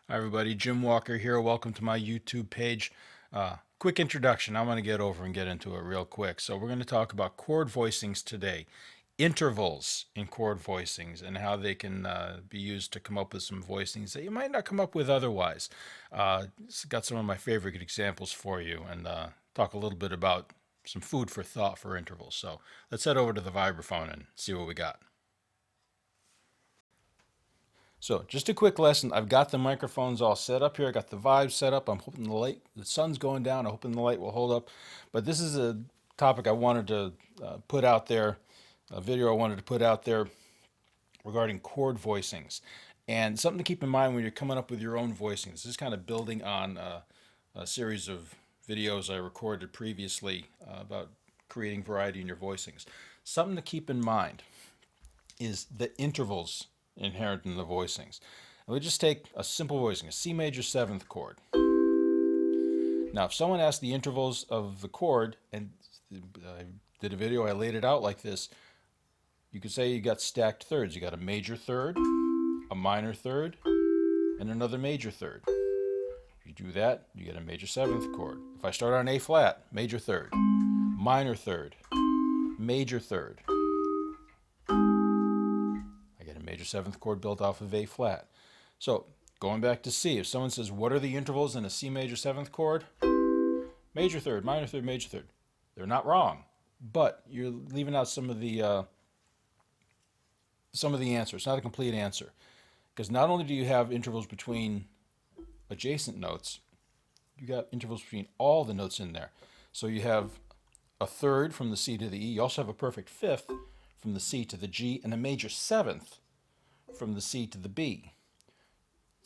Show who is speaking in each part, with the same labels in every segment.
Speaker 1: Hi everybody, Jim Walker here. Welcome to my YouTube page. Quick introduction. I'm going to get over and get into it real quick. So we're going to talk about chord voicings today, intervals in chord voicings, and how they can be used to come up with some voicings that you might not come up with otherwise. Got some of my favorite examples for you, and talk a little bit about some food for thought for intervals. So let's head over to the vibraphone and see what we got. So just a quick lesson. I've got the microphones all set up here. I got the vibes set up. I'm hoping the sun's going down. I'm hoping the light will hold up. But this is a topic I wanted to put out there, a video I wanted to put out there regarding chord voicings. And something to keep in mind when you're coming up with your own voicings. This is kind of building on a series of videos I recorded previously about creating variety in your voicings. Something to keep in mind is the intervals inherent in the voicings. And we just take a simple voicing, a C major seventh chord. Now, if someone asked the intervals of the chord, and I did a video, I laid it out like this, you could say you got stacked thirds. You got a major third, a minor third, and another major third. If you do that, you get a major seventh chord. If I start on A flat, major third, minor third, major third, major seventh chord built off of A flat. So going back to C, if someone says, what are the intervals in a C major seventh chord? Major third, minor third, major third. They're not wrong, but you're leaving out some of the answer. It's not a complete answer, because not only do you have intervals between adjacent notes, you got intervals between all the notes in there. So you have a third from the C to the E. You also have a perfect fifth from the C to the G, and a major seventh from the C to the B.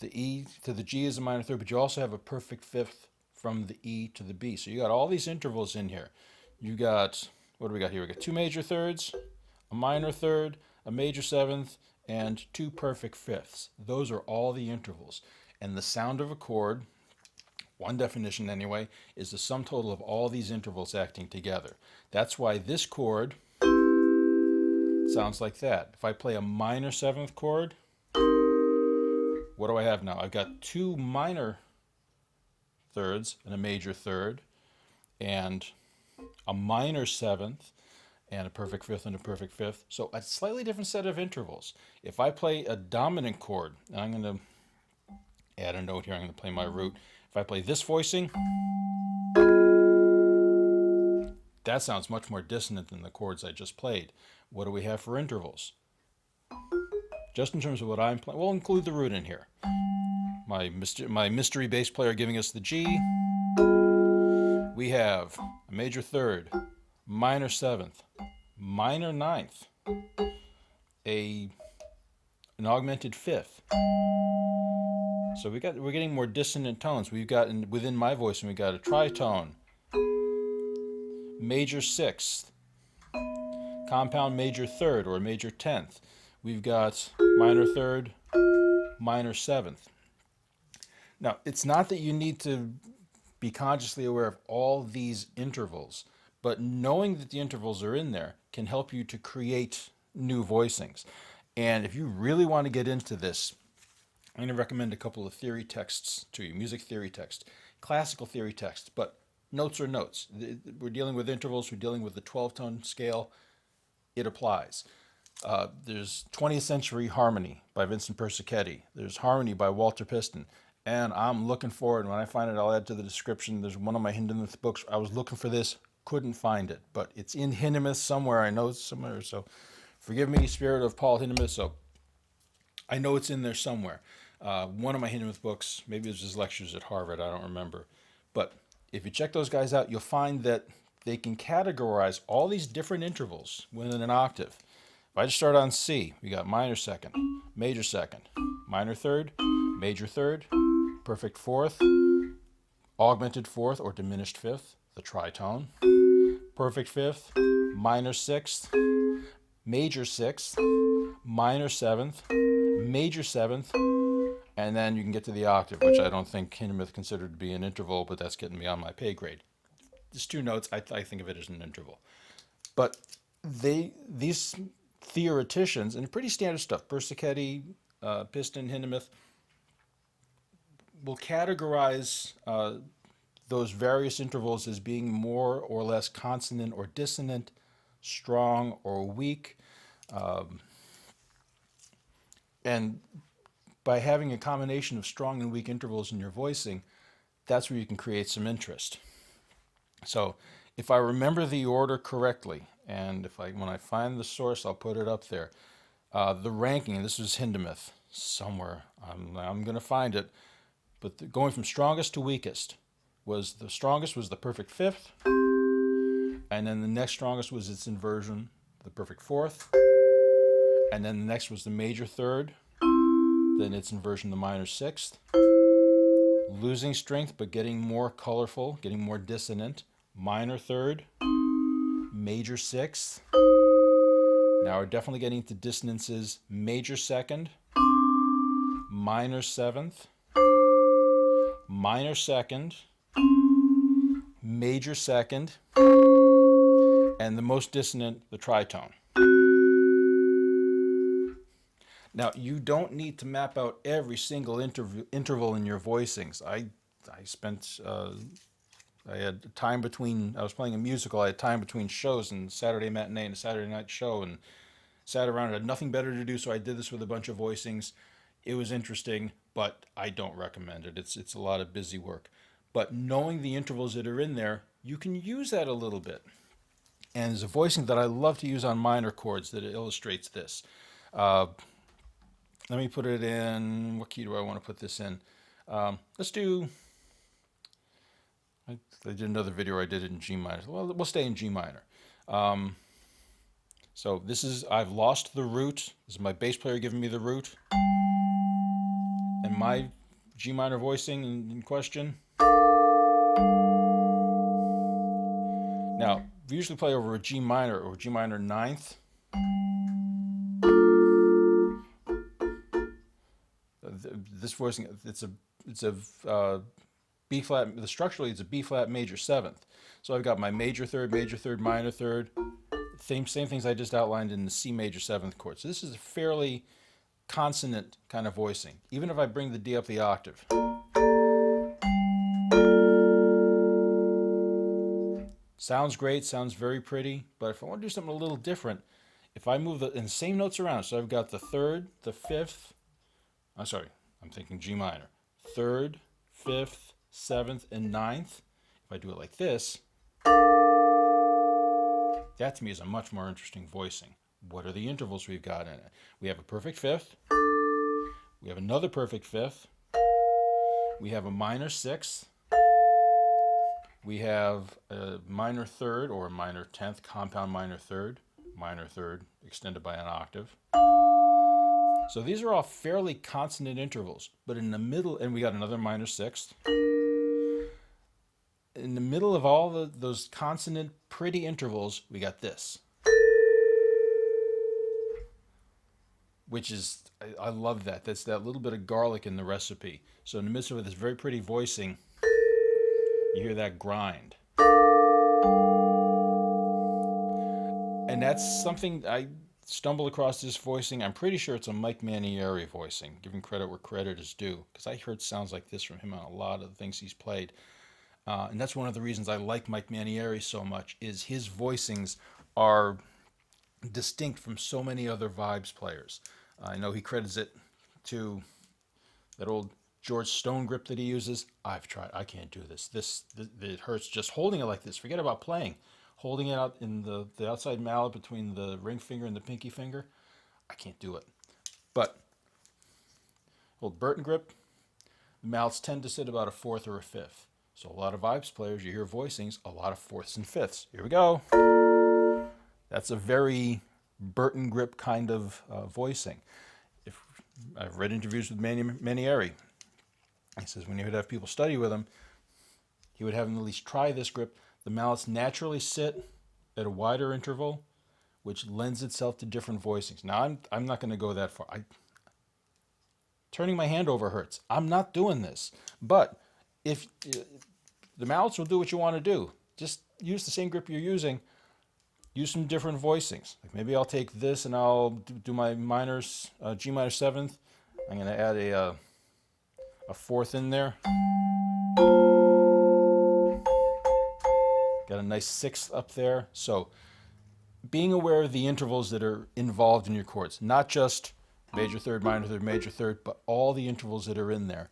Speaker 1: The E to the G is a minor third, but you also have a perfect fifth from the E to the B. So you got all these intervals in here. You got, what do we got here? We got two major thirds, a minor third, a major seventh, and two perfect fifths. Those are all the intervals. And the sound of a chord, one definition anyway, is the sum total of all these intervals acting together. That's why this chord sounds like that. If I play a minor seventh chord, what do I have now? I've got two minor thirds and a major third, and a minor seventh, and a perfect fifth and a perfect fifth. So a slightly different set of intervals. If I play a dominant chord, and I'm going to add a note here, I'm going to play my root. If I play this voicing, that sounds much more dissonant than the chords I just played. What do we have for intervals? Just in terms of what I'm playing, we'll include the root in here. My mystery bass player giving us the G. We have a major third, minor seventh, minor ninth, an augmented fifth. So we're getting more dissonant tones. We've got within my voicing, we got a tritone, major sixth, compound major third or major tenth. We've got minor third, minor seventh. Now, it's not that you need to be consciously aware of all these intervals, but knowing that the intervals are in there can help you to create new voicings. And if you really want to get into this, I'm going to recommend a couple of theory texts to you, music theory texts, classical theory texts, but notes are notes. We're dealing with intervals, we're dealing with the 12-tone scale. It applies. There's 20th-Century Harmony by Vincent Persichetti. There's Harmony by Walter Piston. And I'm looking for it, and when I find it, I'll add to the description. There's one of my Hindemith books. I was looking for this, couldn't find it, but it's in Hindemith somewhere. I know it's somewhere, so forgive me, spirit of Paul Hindemith. So I know it's in there somewhere. One of my Hindemith books, maybe it was his lectures at Harvard, I don't remember. But if you check those guys out, you'll find that they can categorize all these different intervals within an octave. If I just start on C, we got minor second, minor third, major third, perfect fourth, augmented fourth or diminished fifth, the tritone, perfect fifth, minor sixth, major sixth, minor seventh, major seventh, and then you can get to the octave, which I don't think Hindemith considered to be an interval, but that's getting me on my pay grade. These two notes, I think of it as an interval. But these theoreticians, and pretty standard stuff, Persichetti, Piston, Hindemith, we'll categorize those various intervals as being more or less consonant or dissonant, strong or weak. And by having a combination of strong and weak intervals in your voicing, that's where you can create some interest. So if I remember the order correctly, and when I find the source, I'll put it up there. The ranking, and this was Hindemith somewhere. I'm going to find it. But going from strongest to weakest, was the strongest was the perfect fifth, and then the next strongest was its inversion, the perfect fourth, and then the next was the major third, then its inversion, the minor sixth, losing strength but getting more colorful, getting more dissonant, minor third, major sixth. Now we're definitely getting to dissonances, major second, minor seventh, minor second, major second, and the most dissonant, the tritone. Now, you don't need to map out every single interval in your voicings. I had time between, I was playing a musical, I had time between shows, and Saturday matinee and a Saturday night show, and sat around and had nothing better to do, so I did this with a bunch of voicings. It was interesting, but I don't recommend it. It's a lot of busy work. But knowing the intervals that are in there, you can use that a little bit. And there's a voicing that I love to use on minor chords that illustrates this. Let me put it in, what key do I want to put this in? Let's do, I did another video where I did it in G minor. Well, we'll stay in G minor. So this is, I've lost the root. This is my bass player giving me the root. And my G minor voicing in question. Now, we usually play over a G minor or G minor ninth. This voicing, it's a B flat, structurally it's a B flat major seventh. So I've got my major third, minor third, same things I just outlined in the C major seventh chord. So this is a fairly consonant kind of voicing, even if I bring the D up the octave. Sounds great, sounds very pretty, but if I want to do something a little different, if I move the same notes around, so I've got the third, the fifth, I'm thinking G minor, third, fifth, seventh, and ninth. If I do it like this, that to me is a much more interesting voicing. What are the intervals we've got in it? We have a perfect fifth, we have another perfect fifth, we have a minor sixth, we have a minor third or a minor 10th, compound minor third extended by an octave. So these are all fairly consonant intervals, but in the middle, and we got another minor sixth. In the middle of all those consonant pretty intervals, we got this. Which is, I love that. That's that little bit of garlic in the recipe. So in the midst of this very pretty voicing, you hear that grind. And that's something I stumbled across this voicing. I'm pretty sure it's a Mike Manieri voicing, giving credit where credit is due, because I heard sounds like this from him on a lot of the things he's played. And that's one of the reasons I like Mike Manieri so much, is his voicings are distinct from so many other vibes players. I know he credits it to that old George Stone grip that he uses. I've tried. I can't do this. It hurts just holding it like this. Forget about playing. Holding it out in the outside mallet between the ring finger and the pinky finger. I can't do it. But old Burton grip, the mallets tend to sit about a fourth or a fifth. So a lot of vibes players, you hear voicings, a lot of fourths and fifths. Here we go. That's a very Burton grip kind of voicing. I've read interviews with Manieri. He says when he would have people study with him, he would have them at least try this grip. The mallets naturally sit at a wider interval, which lends itself to different voicings. Now, I'm not going to go that far. Turning my hand over hurts. I'm not doing this. But if the mallets will do what you want to do, just use the same grip you're using. Use some different voicings. Like maybe I'll take this and I'll do my minors, G minor seventh. I'm going to add a a fourth in there. Got a nice sixth up there. So being aware of the intervals that are involved in your chords, not just major third, major third, but all the intervals that are in there,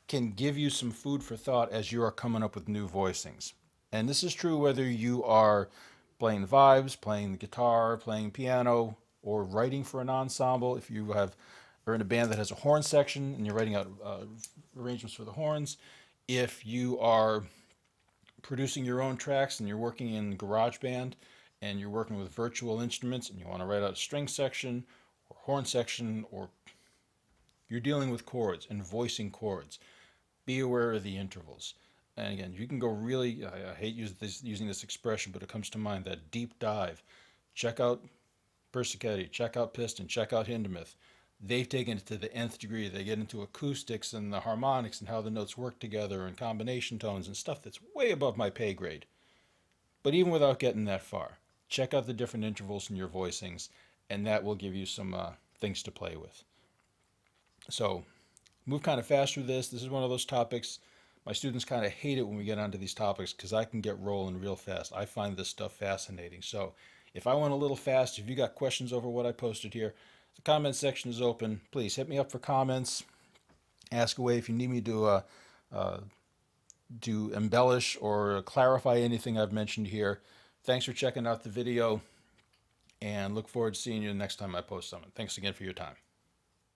Speaker 1: can give you some food for thought as you are coming up with new voicings. And this is true whether you are playing the vibes, playing the guitar, playing piano, or writing for an ensemble. If you are in a band that has a horn section and you're writing out arrangements for the horns. If you are producing your own tracks and you're working in GarageBand and you're working with virtual instruments and you want to write out a string section or horn section, or you're dealing with chords and voicing chords, be aware of the intervals. And again, you can go really, I hate using this expression, but it comes to mind, that deep dive. Check out Persichetti, check out Piston, check out Hindemith. They've taken it to the nth degree. They get into acoustics and the harmonics and how the notes work together and combination tones and stuff that's way above my pay grade. But even without getting that far, check out the different intervals in your voicings, and that will give you some things to play with. So move kind of fast through this. This is one of those topics. My students kind of hate it when we get onto these topics because I can get rolling real fast. I find this stuff fascinating. So if I went a little fast, if you got questions over what I posted here, the comment section is open. Please hit me up for comments. Ask away if you need me to embellish or clarify anything I've mentioned here. Thanks for checking out the video, and look forward to seeing you the next time I post something. Thanks again for your time.